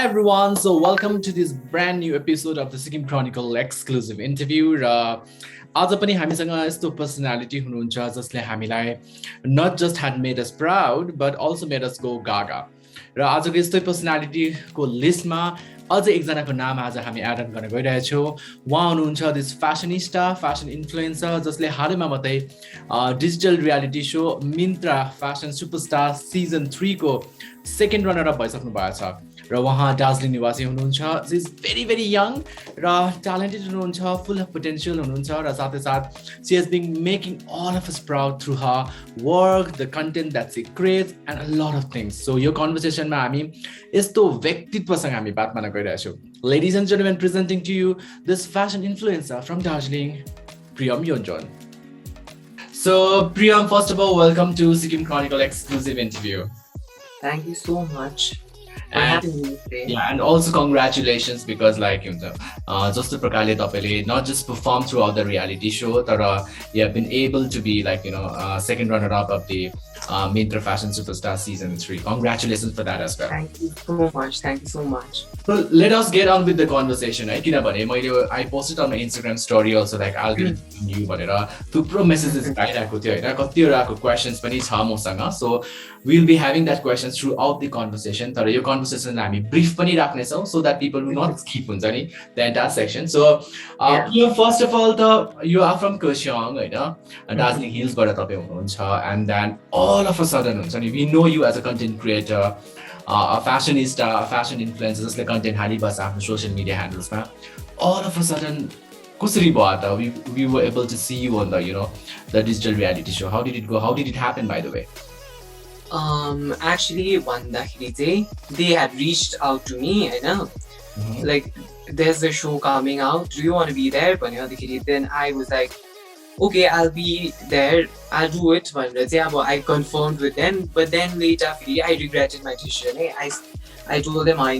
everyone, so welcome to this brand new episode of the Sikkim Chronicle exclusive interview. आज पनि हामीसँग यस्तो personality हुनुहुन्छ जसले हामीलाई not just had made us proud but also made us go gaga. र आजको यस्तै पर्सनालिटीको लिस्टमा अझै एकजनाको नाम आज हामी एड अन गर्न गइरहेछौँ। उहाँ हुनुहुन्छ दिस फ्यासनिस्टा फ्यासन इन्फ्लुएन्सर जसले हालैमा मात्रै डिजिटल रियालिटी सो मिन्त्रा फ्यासन सुपरस्टार सिजन 3 को सेकेन्ड रनर अप भइसक्नु भएको छ र उहाँ दार्जिलिङ निवासी हुनुहुन्छ। She is very very young र ट्यालेन्टेड हुनुहुन्छ, फुल अफ पोटेन्सियल हुनुहुन्छ र साथै साथ she has been making all of us proud through her work, the content that she creates and a lot of things. सो यो कन्भर्सेसनमा हामी यस्तो व्यक्तित्वसँग हामी बात मार्न गइरहेछौँ। Ladies and gentlemen, presenting to you this fashion influencer from Darjeeling, Priyam Yonzon. So Priyam, first of all, welcome to Sikkim Chronicle exclusive interview. Thank you so much. And also congratulations because like just the prakarle tapaile not just perform throughout the reality show, but you have been able to be like second runner up of the Myntra Fashion Superstar season 3. Congratulations for that as well. Thank you so much. Thank you so much. So let us get on with the conversation. I posted on my Instagram story also like I'll get you भनेर थुप्रो messages आइरहेको थियो हैन, कतिवटाको questions पनि छ मसँग. So we'll be having that questions throughout the conversation. तर यो conversation हामी brief पनि राख्ने छौं so that people will not skip हुन्छ नि the entire section. So first of all you are from Kursiong Hahn, Darjeeling Hills बाट तपाई हुनुहुन्छ, and then all of a sudden हुन्छ नि we know you as a content creator, a fashionista, a fashion influencer जसले content हालिबस्छ आफ्नो social media handles मा. All of a sudden कसरी भयो त we were able to see you on the the digital reality show? How did it go? How did it happen, by the way? Actually भन्दाखेरि चाहिँ they had reached out to me Hahn, like there's a show coming out, do you want to be there भन्दाखेरि then I was like okay, I'll be there, I'll do it भनेर चाहिँ अब I confirmed with them, but then later I regretted my decision. I told them I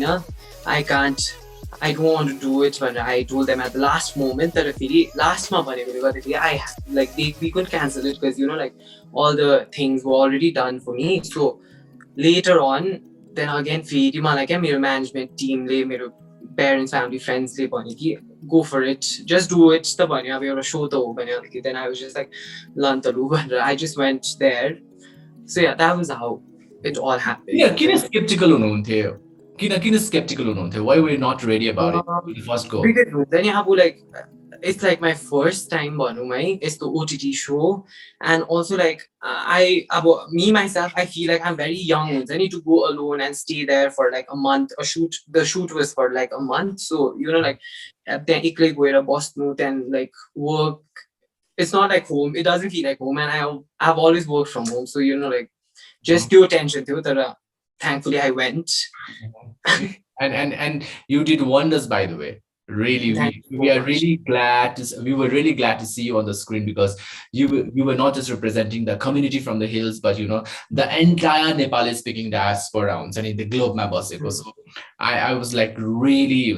don't want to do it भनेर I told them at the last moment. तर फेरि लास्टमा भनेकोले गर्दाखेरि we couldn't cancel it because like all the things were already done for me. So later on then again फेरि मलाई क्या मेरो management team ले मेरो parents, family, friends ले भन्यो कि go for it, just do it त भन्यो, अब एउटा show त हो भन्यो. Then I was just like ल त लु भनेर I just went there. So yeah, that was how it all happened. Yeah, किन skeptical हुनुहुन्थ्यो? किन skeptical हुनुहुन्थ्यो? Why were you not ready about it? The first go. Because हुन्छ नि अब like it's like my first time भनौँ है यस्तो OTT show, and also like me myself I feel like I'm very young हुन्छ नि to go alone and stay there for like a month. The shoot was for like a month, so like त्यहाँ एक्लै गएर बस्नु, then like work, it's not like home, it doesn't feel like home, and I've always worked from home, so like just त्यो tension थियो. तर thankfully I went. and you did wonders, by the way. Really, we were really glad to see you on the screen because you were not just representing the community from the hills, but the entire Nepali speaking diaspora and the globe members. So I was like really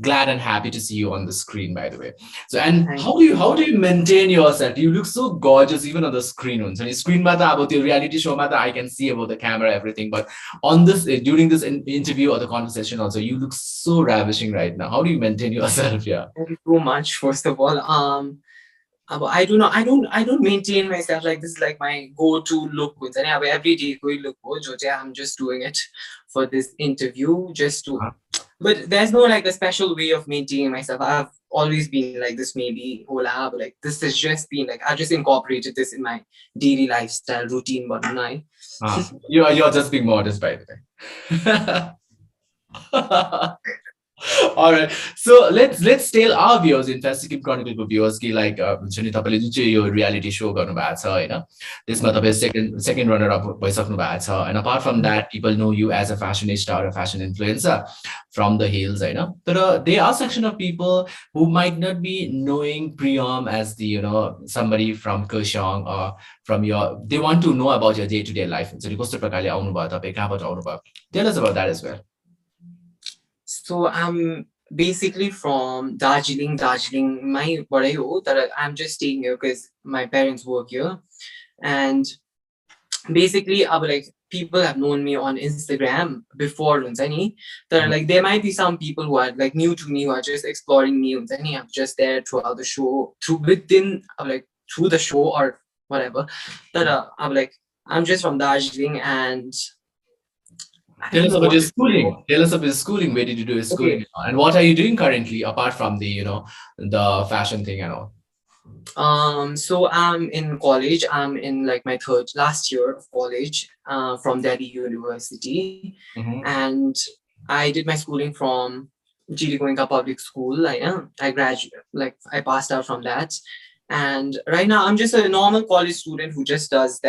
glad and happy to see you on the screen, by the way. So and how do you maintain yourself? You look so gorgeous even on the screen. Screen about your reality show I can see about the camera, everything, but on this during this interview or the conversation also you look so ravishing right now. How do you maintain yourself? Yeah. Thank you so much. First of all, I don't know. I don't maintain myself like this is like my go-to look. Every day look. I'm just doing it for this interview just to. But there's no like a special way of maintaining myself. I've always been like this. Maybe like this has just been like I just incorporated this in my daily lifestyle routine. But you're just being modest, by the way. All right, so let's tell our viewers, in fact Sikkim Chronicle को viewers कि like हुन्छ नि तपाईले जुन चाहिँ यो reality show गर्नु भएको छ हैन, त्यसमा तपाई second runner up भइसक्नु भएको छ, and apart from that people know you as a fashionista or a fashion influencer from the hills हैन. तर there are section of people who might not be knowing Priyam as the somebody from Kursiong or from they want to know about your day to day life. हुन्छ नि कस्तो प्रकारले आउनु भयो तपाई, कहाँबाट आउनु भयो? Tell us about that as well. So I'm basically from Darjeeling, my badai ho, but I'm just staying here because my parents work here, and basically like people have known me on Instagram before like there might be some people who are like new to me, who are just exploring me I'm just there throughout the show, through within like through the show or whatever, that I'm like, I'm just from Darjeeling and I Tell don't us know about what your to say. schooling. Tell us about your schooling. Where did you do your schooling, Okay. and what are you doing currently apart from the the fashion thing and all? So I'm in college. I'm in like my third last year of college, from Delhi University, Mm-hmm. and I did my schooling from GD Goenka Public School. I graduated, like I passed out from that, and right now I'm just a normal college student who just does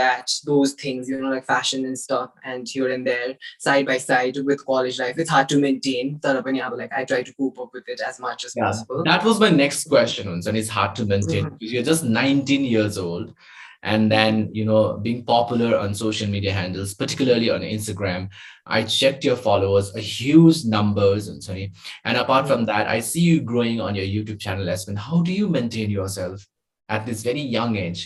those things, like fashion and stuff, and here and there, side by side with college life. It's hard to maintain. Like I try to cope up with it as much as Yeah, possible. that was my next question, and it's hard to maintain Mhm. because you're just 19 years old, and then being popular on social media handles, particularly on Instagram. I checked your followers, a huge numbers, and sorry. And apart from that, I see you growing on your YouTube channel as well. How do you maintain yourself at this very young age?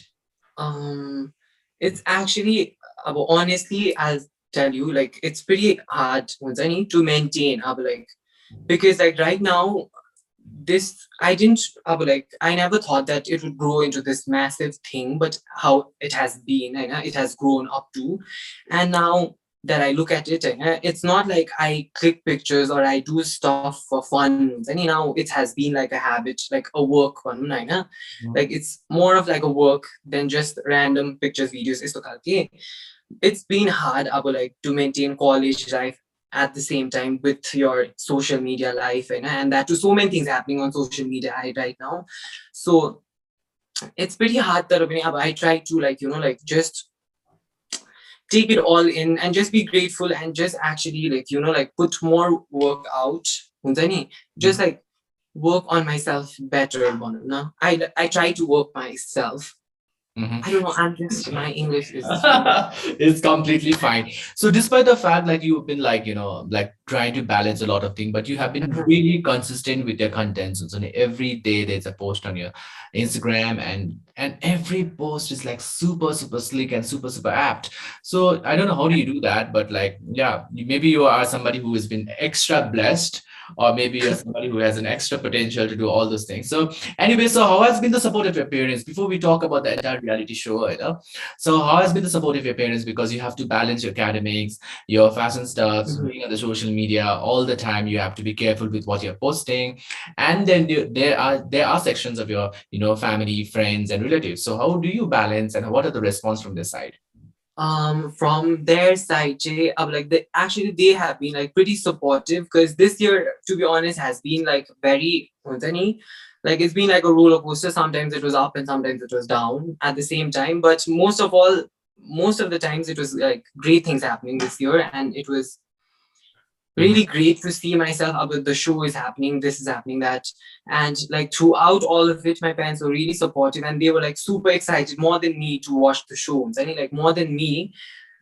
Um, it's actually, honestly, I'll tell you, like, it's pretty hard once I need to maintain, like, because like right now, I didn't, like, I never thought that it would grow into this massive thing, but how it has been, it has grown up to, and now that I look at it, it's not like I click pictures or I do stuff for fun. And now it has been like a habit, like a work one, like it's more of like a work than just random pictures, videos. Okay. It's been hard, like to maintain college life at the same time with your social media life, and that too so many things happening on social media right now. So it's pretty hard that I try to like like just take it all in and just be grateful and just actually like like put more work out. Just like work on myself better. I try to work myself. Mhm. I don't know, I'm just, my English is It's completely fine. So despite the fact like you've been like, like trying to balance a lot of things, but you have been really consistent with your contents. And so every day there's a post on your Instagram, and every post is like super, super slick and super, super apt. So I don't know how do you do that, but like, yeah, maybe you are somebody who has been extra blessed, or maybe you're somebody who has an extra potential to do all those things. So anyway, so how has been the support of your parents before we talk about the entire reality show? So how has been the support of your parents, because you have to balance your academics, your fashion stuff, being on the social media all the time. You have to be careful with what you're posting, and then there are sections of your family, friends, and relatives. So how do you balance, and what are the response from this side? from their side, Jay, like they have been like pretty supportive, because this year, to be honest, has been like very like it's been like a roller coaster. Sometimes it was up and sometimes it was down at the same time. But most of the times it was like great things happening this year, and it was Mhm. really great to see myself about the show is happening, this is happening, that. And like throughout all of it, my parents were really supportive, and they were like super excited, more than me, to watch the show. I mean, like more than me,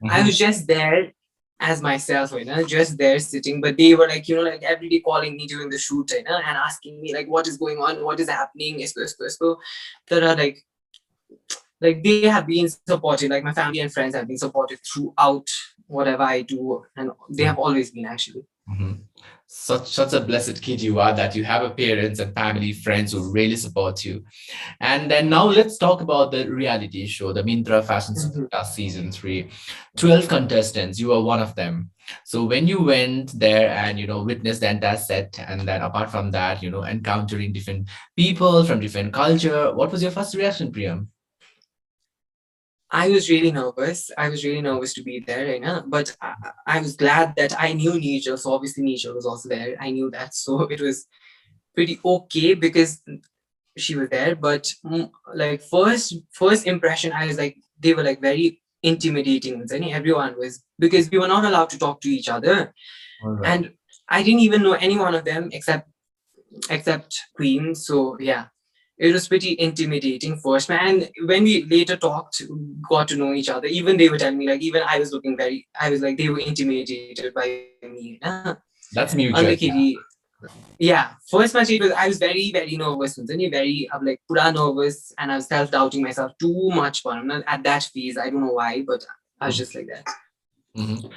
I Mhm. was just there as myself, just there sitting. But they were like, like every day calling me during the shoot, and asking me like what is going on, what is happening, esto. That are like they have been supportive, like my family and friends have been supportive throughout whatever I do, and they have always been, actually. Mhm. Such a blessed kid you are, that you have a parents and family, friends who really support you. And then now let's talk about the reality show, the Myntra Fashion Superstar Season 3. 12 contestants, you are one of them. So when you went there and, witnessed the entire set, and then apart from that, encountering different people from different culture, what was your first reaction, Priyam? I was really nervous. I was really nervous to be there, but I was glad that I knew Nigel. So obviously Nigel was also there. I knew that, so it was pretty okay because she was there. But like first impression, I was like, they were like very intimidating. Everyone was, because we were not allowed to talk to each other, All right. and I didn't even know any one of them except Queen. So yeah, it was pretty intimidating first, man. And when we later talked, got to know each other, even they were telling me like, even I was looking very, I was like, they were intimidated by me. That's mutual. Unluckily, yeah. First match, I was very, very nervous. Very, I'm like, pura nervous, and I was self-doubting myself too much. At that phase, I don't know why, but I was just like that. Mm-hmm.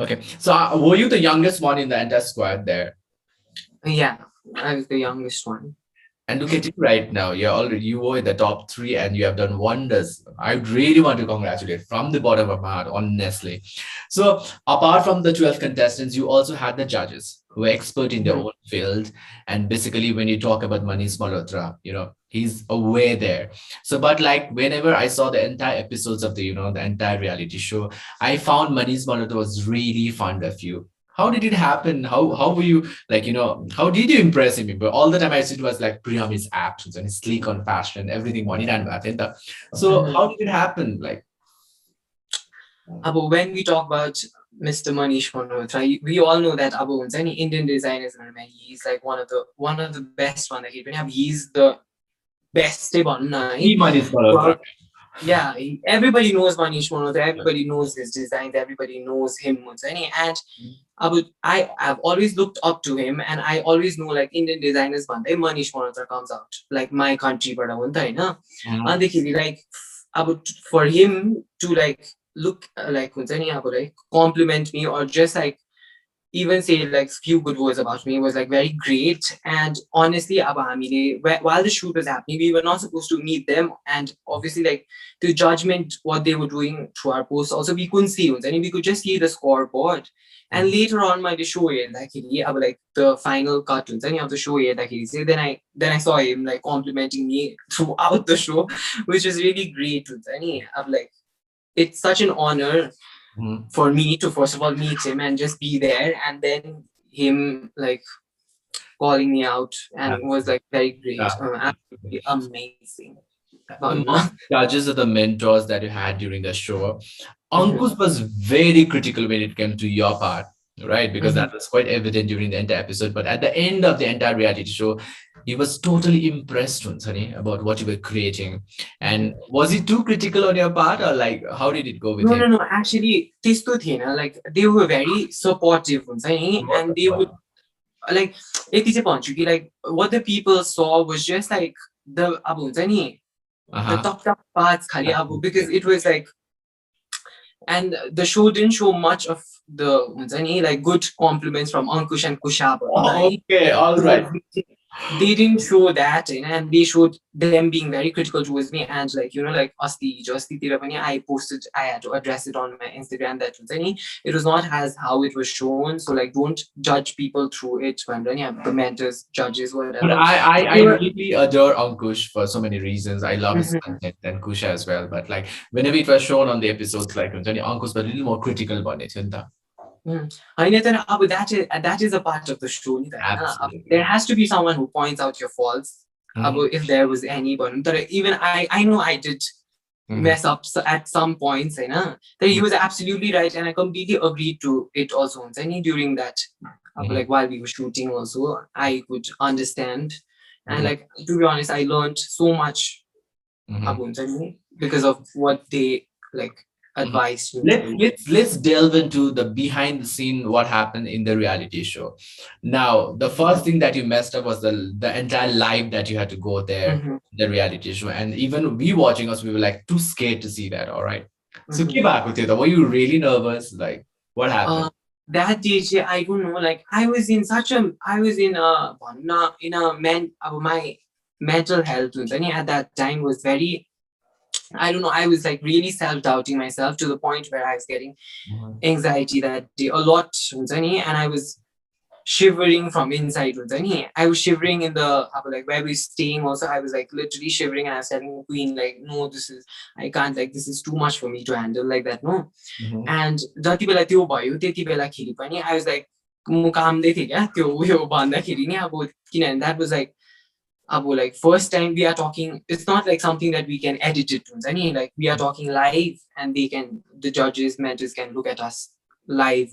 Okay. So were you the youngest one in the entire squad there? Yeah, I was the youngest one. And look at you right now. You were in the top 3 and you have done wonders. I really want to congratulate from the bottom of my heart, honestly. So apart from the 12 contestants, you also had the judges who are expert in their Mhm. own field. And basically, when you talk about Manish Malhotra, he's away there. So, but like whenever I saw the entire episodes of the entire reality show, I found Manish Malhotra was really fond of you. How did it happen? How were you like, how did you impress him? But all the time I said it was like Priyam is apt and he's sleek on fashion, everything one in and that. So Mhm. how did it happen? Like But when we talk about Mr. Manish Malhotra, we all know that Abu any Indian designers, he's like one of the best one that he's the best one. the Manish Malhotra. Yeah, everybody knows Manish Malhotra, everybody knows his designs, everybody knows him. And I've always looked up to him, and I always know like Indian designers Manish Malhotra comes out like my country, but and like for him to like look like like compliment me or just like even say like few good words about me was like very great. And honestly, while the shoot was happening, we were not supposed to meet them, and obviously like the judgment what they were doing through our posts also we couldn't see. And we could just see the scoreboard. And later on my show like the final cartoons of the show then I saw him like complimenting me throughout the show, which was really great. Like it's such an honor for me to first of all meet him and just be there, and then him like calling me out and was like very great, absolutely amazing. Judges are the mentors that you had during the show. Ankush was very critical when it came to your part, right? Because that was quite evident during the entire episode. But at the end of the entire reality show, he was totally impressed, Sunny, about what you were creating. And was he too critical on your part, or like how did it go with him? No, actually त्यस्तो थिएन. Like they were very supportive and they would like यति चाहिँ भन्छु कि like what the people saw was just like the अब हुन्छ नि the top parts खाली अब because it was like, and the show didn't show much of the हुन्छ नि like good compliments from Ankush and Kushab. Okay, all right. They didn't show that, and they showed them being very critical towards me. And like like I posted, I had to address it on my Instagram that it was not as how it was shown. So like don't judge people through it when the mentors, judges, whatever. But I really adore Ankush for so many reasons. I love his content and Kusha as well. But like whenever it was shown on the episodes, like Ankush was a little more critical about it. That is a part of the show. There has to be someone who points out your faults. If there was any, but even I know I did mess up at some points. That he was absolutely right, and I completely agreed to it also. During that, like while we were shooting, also I could understand, and like to be honest, I learned so much because of what they like advice. Let's delve into the behind the scene, what happened in the reality show. Now, the first thing that you messed up was the entire live that you had to go there, the reality show, and even we watching us, we were like too scared to see that. All right. So, were you really nervous? Like, what happened? That day, I don't know. Like, I was in my mental health at that time was very, I don't know, I was like really self-doubting myself to the point where I was getting anxiety that day a lot, and I was shivering from inside. I was shivering in the like where we were staying also. I was like literally shivering, and I was telling Queen like, no, I can't, like this is too much for me to handle like that, no. And जति बेला त्यो भयो त्यति बेलाखेरि पनि I was like म कामदै थिएँ क्या त्यो उयो भन्दाखेरि नि अब किनभने that was like like first time we are talking, it's not like something that we can edit it, like we are talking live and the judges, mentors can look at us live.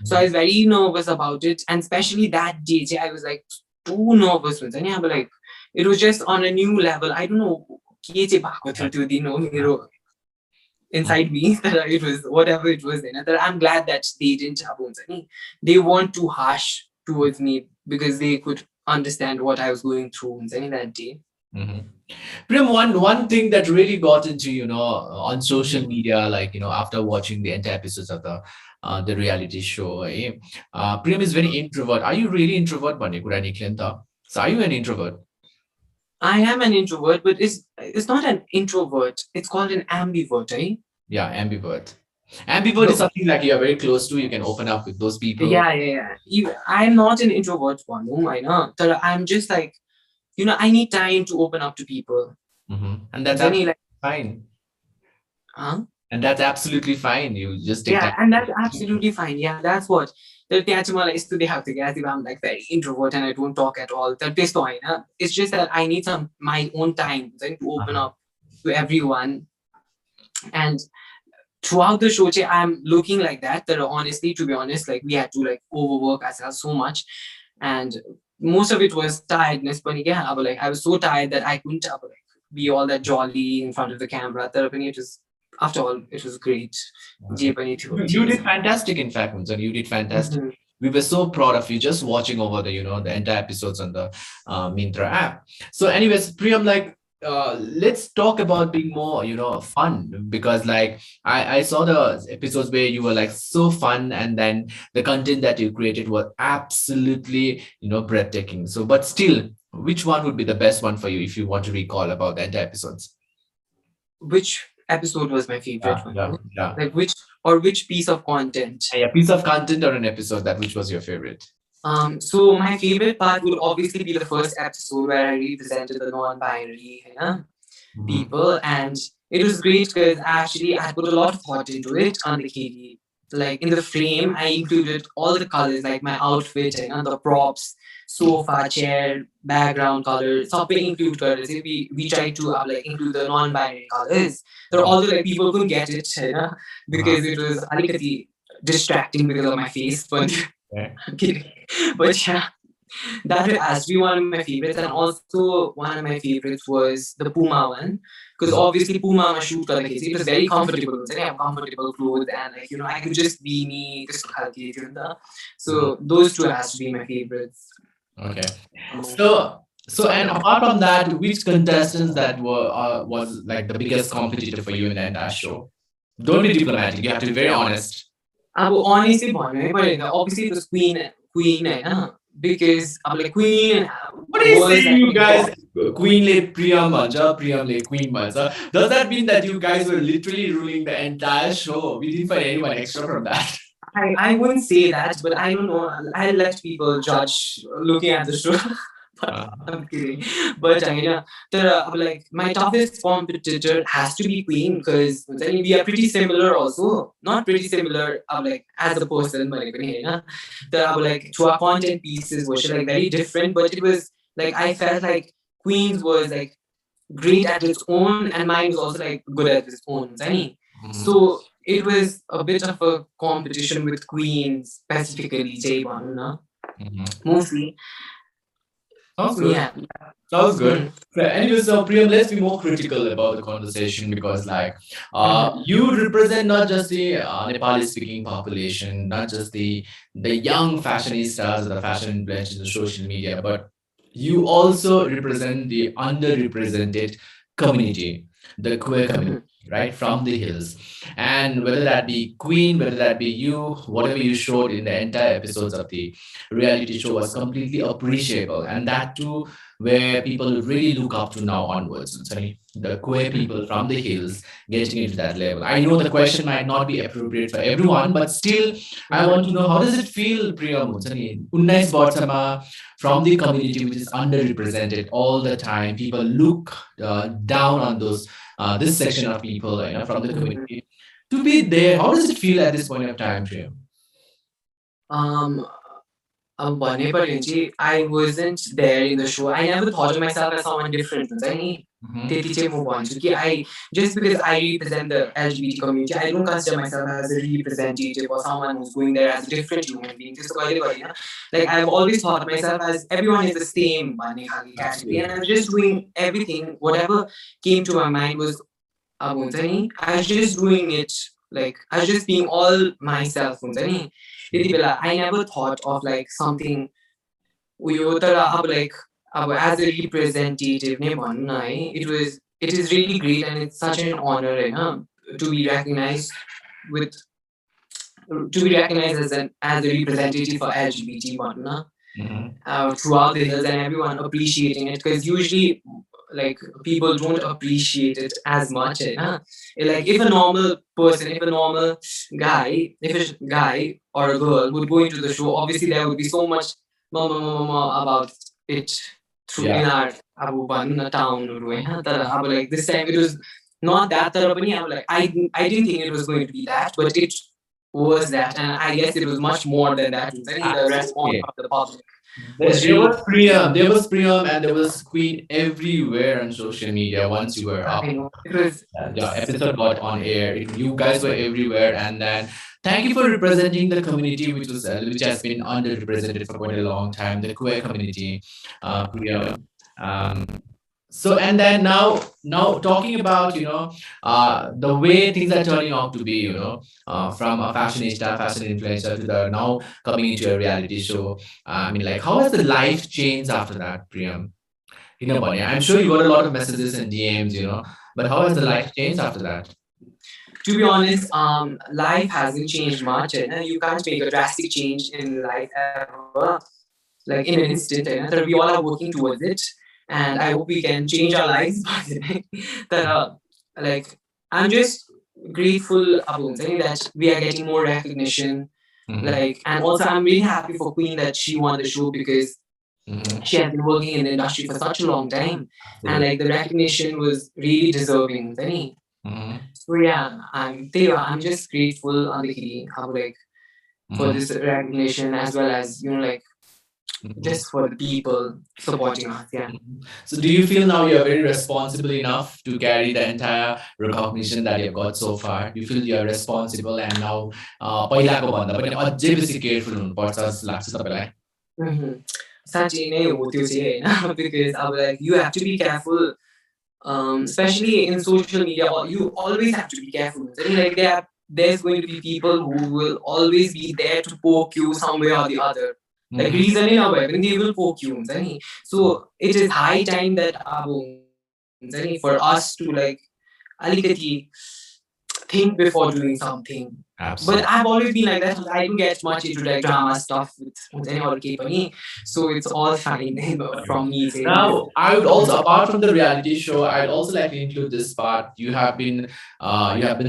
So I was very nervous about it, and especially that day I was like too nervous. Like it was just on a new level. I don't know inside me that it was whatever it was. That I'm glad that they didn't they weren't too harsh towards me because they could understand what I was going through that day. Priyam, one thing that really got into, on social media, like, after watching the entire episodes of the reality show, Priyam is very introvert. Are you really introvert, Bani Kurani Klenta? So are you an introvert? I am an introvert, but it's not an introvert. It's called an ambivert, eh? Yeah, ambivert. Ambivert is No. something like you're very close to, you can open up with those people. Yeah. I'm not an introvert one. Oh my god. I'm just like, I need time to open up to people. And that's Then he absolutely like, fine. huh? And that's absolutely fine. You just take Yeah, time. and that's absolutely fine. Yeah, that's what. I'm like very introvert and I don't talk at all. It's just that I need my own time then to open Uh-huh. up to everyone. And throughout the show, I'm looking like that. That honestly, to be honest, like we had to like overwork ourselves so much, and most of it was tiredness. But yeah, but like I was so tired that I couldn't like be all that jolly in front of the camera. It was, after all, it was great. Okay. You did fantastic, in fact, Munzan. You did fantastic. Mhm. We were so proud of you just watching over the entire episodes on the Myntra app. So, anyways, Priyam, like, let's talk about being more, fun, because like I saw the episodes where you were like so fun, and then the content that you created was absolutely, breathtaking. So, but still, which one would be the best one for you if you want to recall about the entire episodes? Which episode was my favorite Yeah, one? yeah, yeah. Like which piece of content? A piece of content or an episode that which was your favorite? So my favorite part would obviously be the first episode where I represented the non-binary, people, and it was great because actually I had put a lot of thought into it on the KD. Like in the frame, I included all the colors, like my outfit and the props, sofa, chair, background colors. So we include colors. We tried to like include the non-binary colors. So although like people couldn't get it, because it was a little distracting because of my face, but Okay. I'm kidding. But yeah, that has to be one of my favorites. And also one of my favorites was the Puma one. Because obviously Puma my shoot color it was very comfortable. I have comfortable clothes and like I could just be me. So those two has to be my favorites. Okay. Among- So and apart from that, which contestants that were was like the biggest competitor for you in the entire show? Don't be diplomatic. You have to be very honest. I will honestly but obviously it was Queen, because like Queen What are you was saying, like you guys? Queen le Priyam Manja, Priyam le Queen Manja. Does that mean that you guys were literally ruling the entire show? We didn't find anyone extra from that. I wouldn't say that, but I don't know. I'll let people judge looking at the show. I'm kidding. But like my toughest competitor has to be Queen because we are pretty similar also. Not pretty similar like as a person, but like to our content pieces was like very different, but it was like I felt like Queen's was like great at its own and mine was also like good at its own. So it was a bit of a competition with Queen specifically, J1, mostly. Sounds good. Yeah. Sounds good. Anyway, so Priyam, let's be more critical about the conversation because, like, you represent not just the Nepali-speaking population, not just the young fashionistas or the fashion influencers in the social media, but you also represent the underrepresented community, the queer community, right, from the hills. And whether that be Queen, whether that be you, whatever you showed in the entire episodes of the reality show was completely appreciable. And that too, where people really look up to now onwards. Sorry, the queer people from the hills getting into that level. I know the question might not be appropriate for everyone, but still, I want to know how does it feel, Priyam? 19 वर्षमा from the community which is underrepresented all the time. People look down on those this section of people, from the community. To be there, how does it feel at this point of time, Priyam? Um, I wasn't there in the show. I never thought of myself as someone different. I just because I represent the LGBT community, I don't consider myself as a representative or someone who's going there as a different human being. Like I've always thought myself as everyone is the same category, and I was just doing everything, whatever came to my mind was Abuntani. I was just doing it like I was just being all myself. I never thought of like something like as a representative ne bhannu na hai, it is really great and it's such an honor to be recognized with to be recognized as a representative for LGBT bhannu na throughout the hills and everyone appreciating it, because usually like people don't appreciate it as much like if a normal person, if a normal guy, if a guy or a girl would go into the show, obviously there would be so much about it through in our abu banna town like this time it was not that like I didn't think it was going to be that, but it was that, and I guess it was much more than that. The response of the public was There really was Priyam, and there was Queen everywhere on social media once you were up. I know it was The episode got on air. You guys were everywhere, and then thank you for representing the community, which has been underrepresented for quite a long time, the queer community, Priyam. Um, so and then now talking about the way things are turning out to be, from a fashionista, fashion influencer to the now coming into a reality show. I mean, like, how has the life changed after that, Priyam? Bunny, I'm sure you got a lot of messages and DMs, but how has the life changed after that? to be honest, life hasn't changed much. You can't make a drastic change in life ever, like in an instant. We all are working towards it, and I hope we can change our lives. that like I'm just grateful about that we are getting more recognition. Like, and also I'm really happy for Queen that she won the show, because she has been working in the industry for such a long time, and like the recognition was really deserving. So yeah, I'm just grateful like for this recognition, as well as like just for the people supporting us. Yeah. So, do you feel now you're very responsible enough to carry the entire recognition that you've got so far? Do you feel you're responsible and now पहिलाको भन्दा पनि अझै बेसी careful हुनुपर्छ जस्तो लाग्छ तपाईँलाई? साँच्चै नै हो त्यो चाहिँ होइन, because like you have to be careful, especially in social media. You always have to be careful. Like there's going to be people who will always be there to poke you some way or the other. Like reason and they will poke you. So it is high time that for us to like alikati think before doing something. Absolutely. But I've always been like that. I don't get much into like drama stuff with any or company, so it's all fine from me. Now, I would also, apart from the reality show, I'd also like to include this part. You have been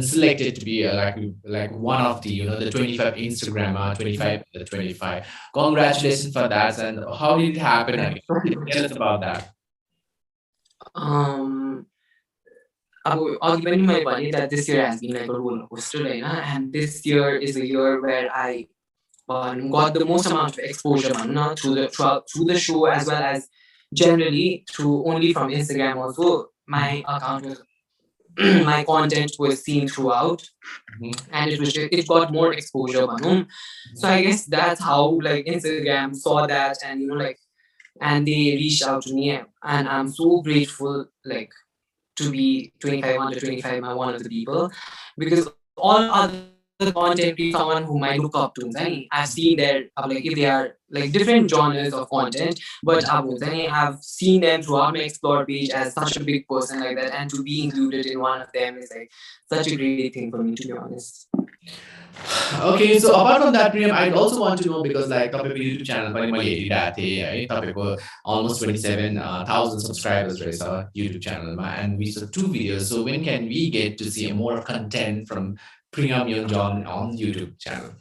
selected to be like one of the the 25 Instagrammer, 25 the 25. Congratulations for that! And how did it happen? Tell us about that. I'll give my money that this year has been like a roller coaster, and this year is a year where I got the most amount of exposure through the show, as well as generally through only from Instagram. Also, my account was my content was seen throughout, and it got more exposure. So I guess that's how like Instagram saw that, and and they reached out to me, and I'm so grateful like to be 25 under 25, I'm one of the people, because all other content creators, someone whom I look up to, I've seen their like if they are like different genres of content, but I've seen them throughout my explore page as such a big person like that, and to be included in one of them is like such a great thing for me, to be honest. Okay, so apart from that, Priyam, I'd also want to know, because like तपाईँको YouTube channel पनि मैले हेरिरहेको थिएँ है, तपाईँको almost 27,000 subscribers रहेछ YouTube channel and we saw 2 videos. So when can we get to see more content from Priyam Yonzon on YouTube channel?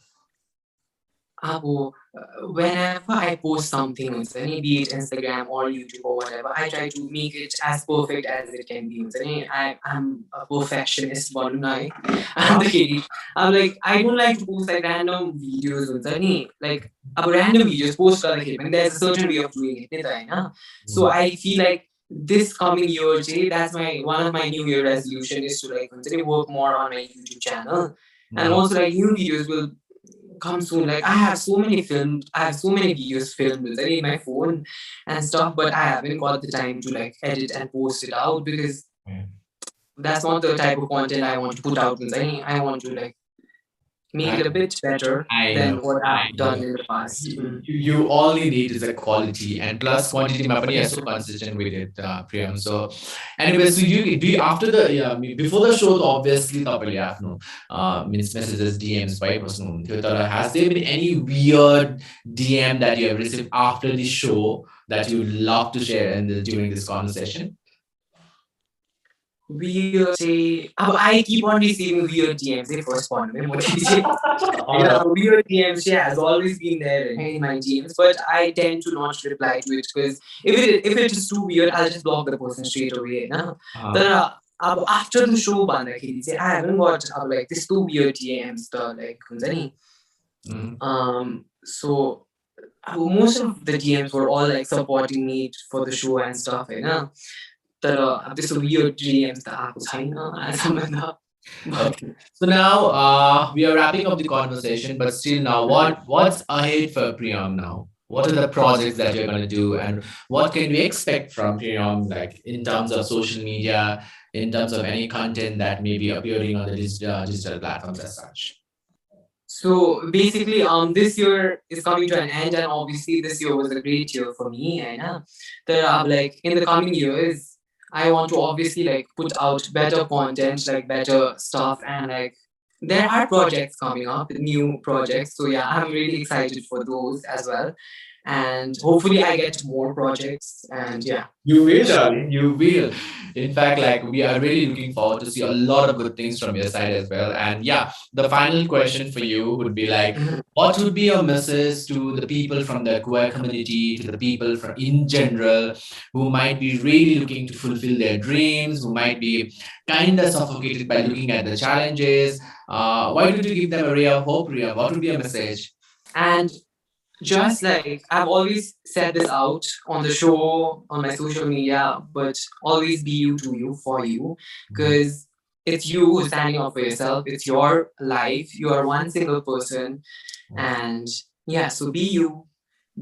Whenever I post something, be it Instagram or YouTube or whatever, I try to make it as perfect as it can be. I'm a perfectionist, I'm like, I don't like to post like random videos. Like random videos post and there's a certain way of doing it. So I feel like this coming year, that's one of my New Year resolution is to like work more on my YouTube channel, and also like new videos will come soon. Like I have so many videos filmed in my phone and stuff, but I haven't got the time to like edit and post it out, because that's not the type of content I want to put out. I want to like make it a bit better I than know, what I I've done know. in the past. You only need is a quality and plus quantity. Mapani is so consistent with it, Priyam. So, anyway, so you do you, after the before the show, obviously, no, means messages, DMs, by person. Has there been any weird DM that you have received after the show that you would love to share during this conversation? Weird say, I keep on receiving weird DMs. The first one, weird DMs has always been there in my DMs, but I tend to not reply to it because if it is too weird, I'll just block the person straight away. Na? After the show, I haven't got like this too weird DMs. Like, so most of the DMs were all like supporting me for the show and stuff. अब त्यस्तो weird DMs त आएको छैन आजसम्म त. Okay. So now we are wrapping up the conversation, but still now what's ahead for Priyam now? What are the projects that you're going to do and what can we expect from Priyam, like in terms of social media, in terms of any content that may be appearing on the digital platforms as such? So basically, this year is coming to an end, and obviously this year was a great year for me. And like in the coming years, I want to obviously like put out better content, like better stuff, and like there are projects coming up, new projects. So yeah, I'm really excited for those as well. And hopefully I get more projects. And yeah. You will, darling. You will. In fact, like we are really looking forward to see a lot of good things from your side as well. And yeah, the final question for you would be like, what would be your message to the people from the queer community, to the people from in general, who might be really looking to fulfill their dreams, who might be kind of suffocated by looking at the challenges? Why don't you give them a ray of hope, Ria? What would be a message? And just like I've always said this out on the show, on my social media, but always be you to you for you, because it's you who's standing up for yourself. It's your life. You are one single person, and yeah. So be you,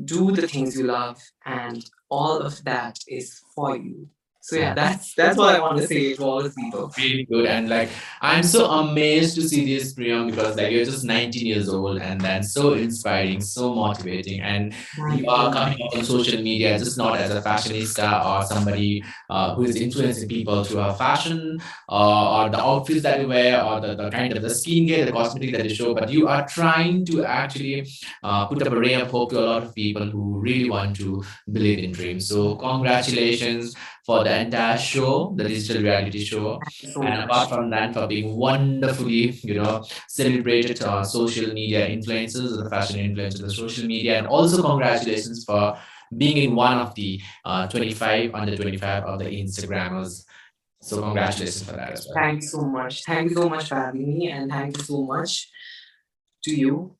do the things you love, and all of that is for you. So yeah, that's what I want to say to all the people. Really good. And like I'm so amazed to see this, Priyam, because like you're just 19 years old and then so inspiring, so motivating. And you are coming up on social media just not as a fashionista or somebody who is influencing people through her fashion or the outfits that you wear or the kind of the skincare, the cosmetic that you show, but you are trying to actually put up a ray of hope to a lot of people who really want to believe in dreams. So congratulations for the entire show, the digital reality show. And apart from that, for being wonderfully, celebrated social media influencers, the fashion influencers, the social media, and also congratulations for being in one of the 25 under 25 of the Instagrammers. So congratulations for that as well. Thank you so much. Thank you so much for having me, and thank you so much to you.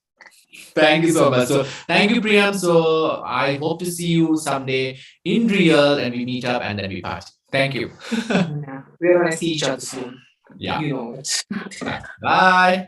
Thank you so much. So thank you, Priyam. So I hope to see you someday in real and we meet up and then we party. Thank you. Yeah, we're gonna see each other soon. Yeah. You know it. Bye.